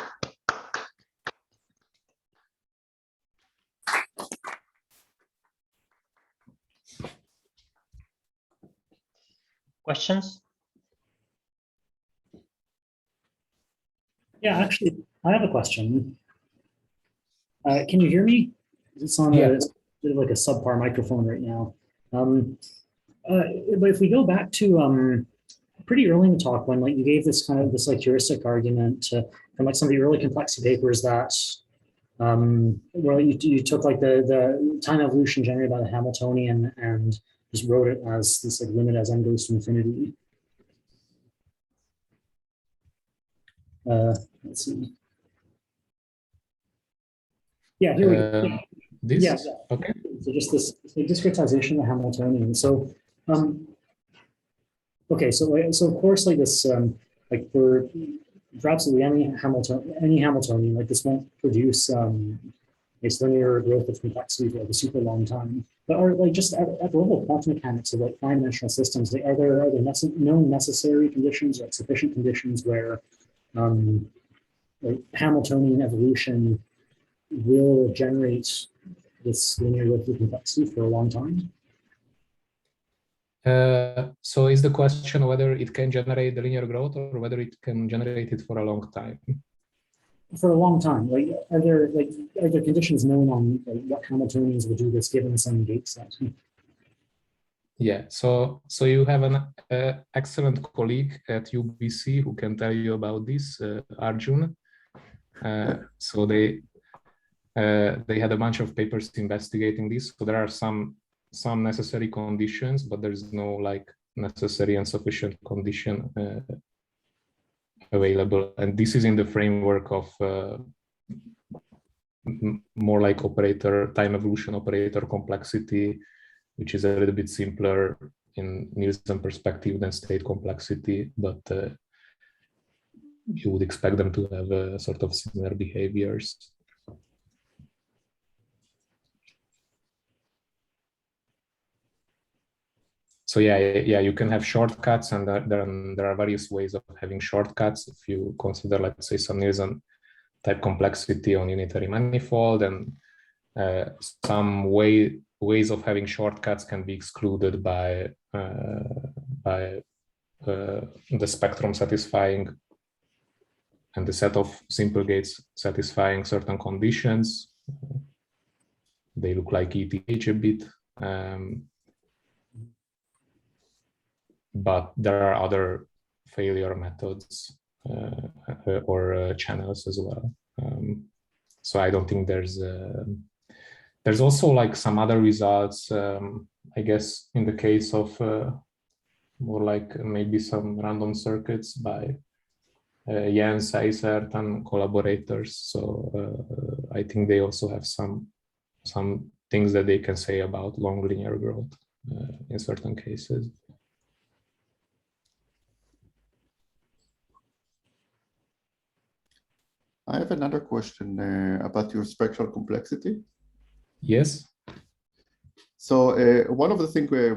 Speaker 1: Questions?
Speaker 4: Yeah, actually, I have a question. Can you hear me? It's on
Speaker 2: Yeah.
Speaker 4: a bit of like a subpar microphone right now. But if we go back to pretty early in the talk, when like you gave this kind of this like heuristic argument from like some of the early complexity papers that where you took like the time evolution generated by the Hamiltonian and just wrote it as this like limit as n goes to infinity. Let's see. Yeah, here we go.
Speaker 2: This?
Speaker 4: Yeah.
Speaker 2: Okay.
Speaker 4: So just this discretization of the Hamiltonian. So, okay, so of course, like this, like for absolutely any Hamiltonian, like this won't produce this linear growth of complexity for like a super long time. But are like just at the level of quantum mechanics of like finite-dimensional systems, like, are there known necessary conditions, like sufficient conditions where like Hamiltonian evolution will generate this linear growth of complexity for a long time?
Speaker 2: So is the question whether it can generate the linear growth or whether it can generate it for a long time?
Speaker 4: For a long time. Like, are there conditions known on like, what Hamiltonians will do this given some gate set?
Speaker 2: Yeah, so you have an excellent colleague at UBC who can tell you about this, Arjun. So they had a bunch of papers investigating this. So there are some necessary conditions, but there's no like necessary and sufficient condition available. And this is in the framework of more like time evolution operator complexity, which is a little bit simpler in Nielsen perspective than state complexity, but you would expect them to have sort of similar behaviors. So yeah, you can have shortcuts, and there are various ways of having shortcuts. If you consider, let's say, some Nielsen type complexity on unitary manifold, and some ways of having shortcuts can be excluded by the spectrum satisfying and the set of simple gates satisfying certain conditions. They look like ETH a bit, but there are other failure methods or channels as well. So I don't think there's also like some other results, I guess, in the case of more like maybe some random circuits by Jens Eisert and collaborators. So I think they also have some things that they can say about long linear growth in certain cases.
Speaker 3: I have another question about your spectral complexity.
Speaker 2: Yes.
Speaker 3: So one of the things we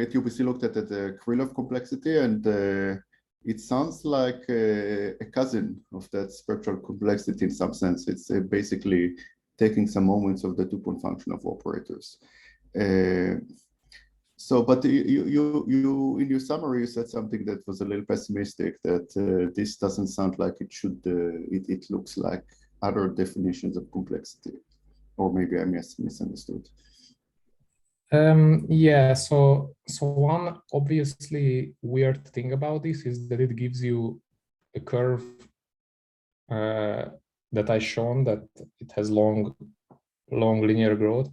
Speaker 3: at UBC looked at the Krylov complexity, and it sounds like a cousin of that spectral complexity in some sense. It's basically taking some moments of the two-point function of operators. So, but you in your summary, you said something that was a little pessimistic, that this doesn't sound like it should, it looks like other definitions of complexity, or maybe I misunderstood.
Speaker 2: Yeah, so one obviously weird thing about this is that it gives you a curve that I shown that it has long linear growth,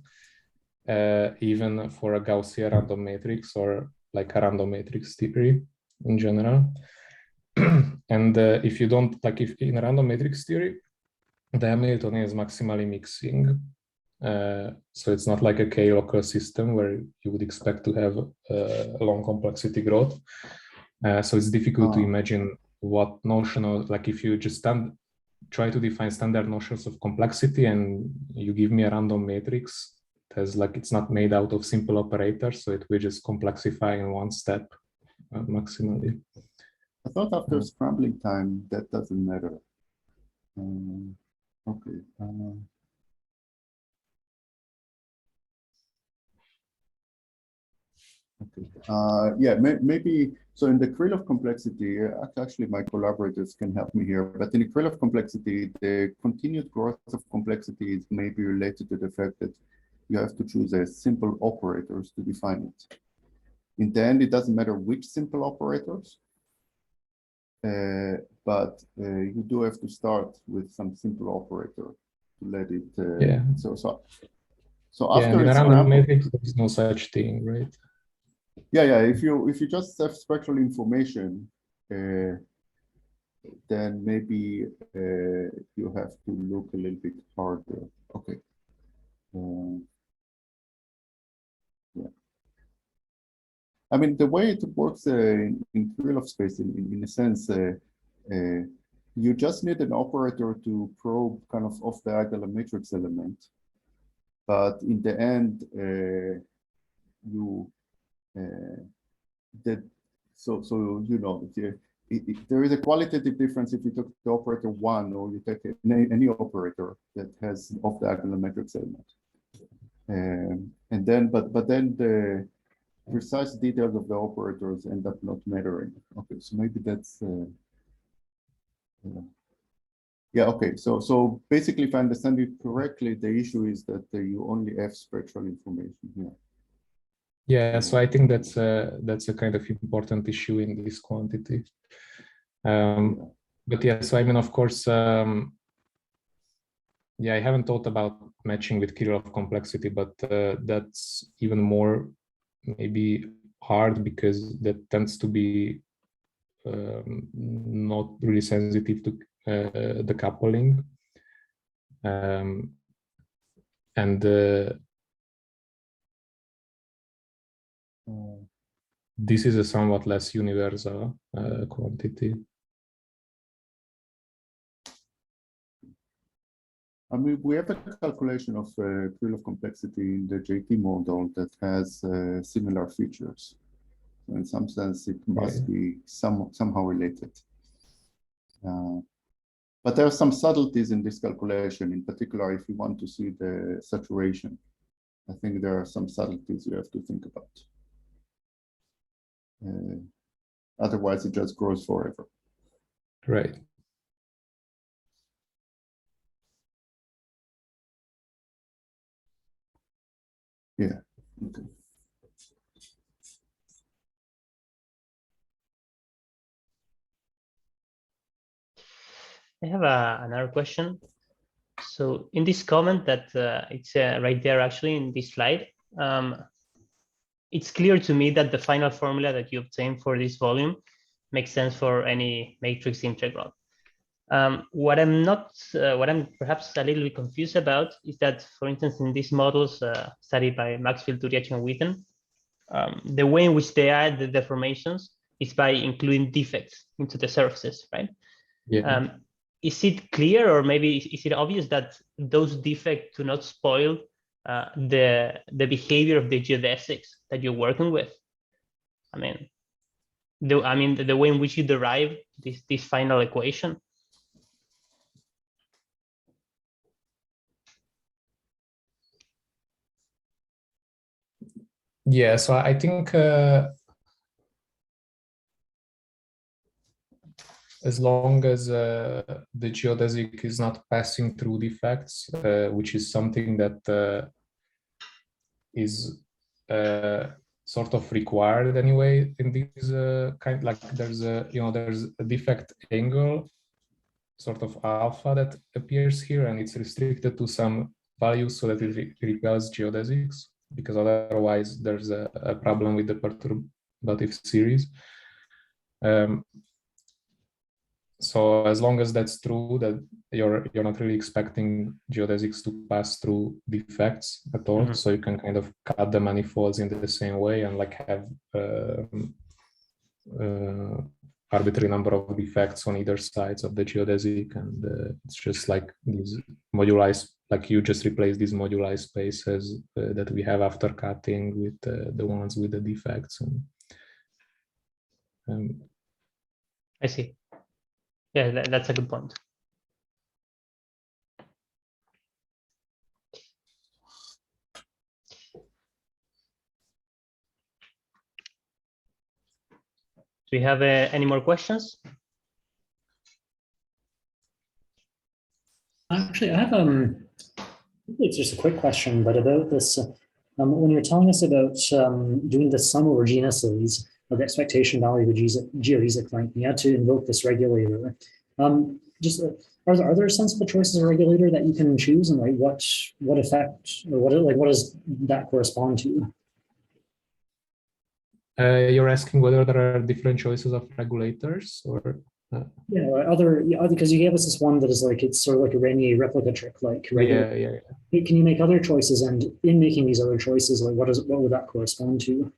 Speaker 2: even for a Gaussian random matrix or like a random matrix theory in general. And if you don't, like if in a random matrix theory, the Hamiltonian is maximally mixing. So it's not like a k-local system where you would expect to have a long complexity growth. So it's difficult to imagine what notional, like if you just try to define standard notions of complexity and you give me a random matrix, it has like, it's not made out of simple operators, so it will just complexify in one step maximally.
Speaker 3: I thought after scrambling time, that doesn't matter. Okay. Okay. Yeah, maybe, so in the Krylov complexity, actually my collaborators can help me here, but in the Krylov complexity, the continued growth of complexity is maybe related to the fact that you have to choose a simple operators to define it. In the end, it doesn't matter which simple operators, but you do have to start with some simple operator to let it,
Speaker 2: yeah.
Speaker 3: So after
Speaker 2: in a
Speaker 3: it's
Speaker 2: random matrix, there is no such thing, right?
Speaker 3: Yeah. If you just have spectral information, then maybe you have to look a little bit harder. Okay. Yeah. I mean, the way it works in Krylov space, in a sense, you just need an operator to probe kind of off-diagonal matrix element, but in the end, so you know, there is a qualitative difference if you took the operator 1 or you take any operator that has off-diagonal matrix element, and then but then the precise details of the operators end up not mattering. Okay, so maybe that's yeah. Okay, so basically, if I understand it correctly, the issue is that you only have spectral information here.
Speaker 2: Yeah, so I think that's a kind of important issue in this quantity. But yeah, so I mean, of course, yeah, I haven't thought about matching with Kirillov complexity, but that's even more maybe hard because that tends to be not really sensitive to the coupling. And this is a somewhat less universal quantity.
Speaker 3: I mean, we have a calculation of field of complexity in the JT model that has similar features. So in some sense, it must be somehow related. But there are some subtleties in this calculation, in particular, if you want to see the saturation. I think there are some subtleties you have to think about. Otherwise, it just grows forever.
Speaker 2: Right.
Speaker 3: Yeah. Okay.
Speaker 1: I have another question. So in this comment that it's right there actually in this slide, it's clear to me that the final formula that you obtain for this volume makes sense for any matrix integral. What I'm perhaps a little bit confused about is that, for instance, in these models studied by Maxfield, Turiac, and Witten, the way in which they add the deformations is by including defects into the surfaces, right?
Speaker 2: Yeah.
Speaker 1: Is it clear, or maybe is it obvious that those defects do not spoil the behavior of the geodesics that you're working with? I mean, the way in which you derive this final equation.
Speaker 2: Yeah, so I think as long as the geodesic is not passing through defects, which is something that is sort of required anyway in these kind, like there's a defect angle, sort of alpha, that appears here, and it's restricted to some values so that it repels geodesics, because otherwise there's a problem with the perturbative series. So as long as that's true, that you're not really expecting geodesics to pass through defects at all, so you can kind of cut the manifolds in the same way and like have arbitrary number of defects on either sides of the geodesic, and it's just like these moduli, like you just replace these moduli spaces that we have after cutting with the ones with the defects. And
Speaker 1: I see. Yeah, that's a good point. Do we have any more questions?
Speaker 4: Actually, I have it's just a quick question, but about this, when you're telling us about doing the sum over genuses of the expectation value of the geodesic length, you had to invoke this regulator. Are there sensible choices of regulator that you can choose, and like what effect, or what does that correspond to?
Speaker 2: You're asking whether there are different choices of regulators, or
Speaker 4: yeah, because you gave us this one that is like, it's sort of like a Renier replica trick, like regulator.
Speaker 2: Yeah.
Speaker 4: Can you make other choices, and in making these other choices, like what would that correspond to?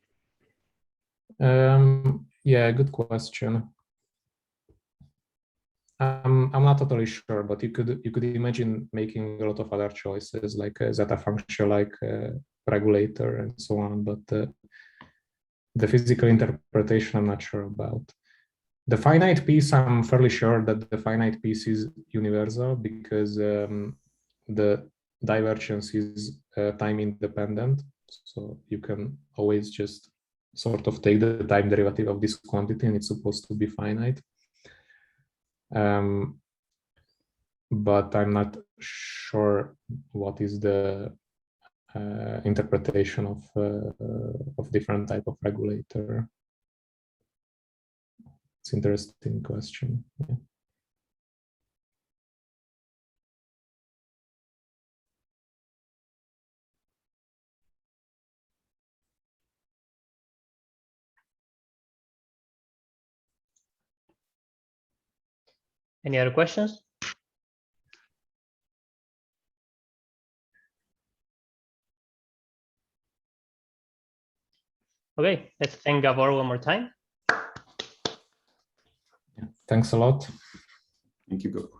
Speaker 2: Yeah, good question. I'm not totally sure, but you could imagine making a lot of other choices, like a zeta function, like regulator, and so on. But the physical interpretation, I'm not sure about. The finite piece, I'm fairly sure that the finite piece is universal, because the divergence is time independent. So you can always just sort of take the time derivative of this quantity, and it's supposed to be finite. But I'm not sure what is the interpretation of different type of regulator. It's an interesting question. Yeah.
Speaker 1: Any other questions? Okay, let's thank Gabor one more time.
Speaker 2: Yeah. Thanks a lot.
Speaker 3: Thank you, Gabor.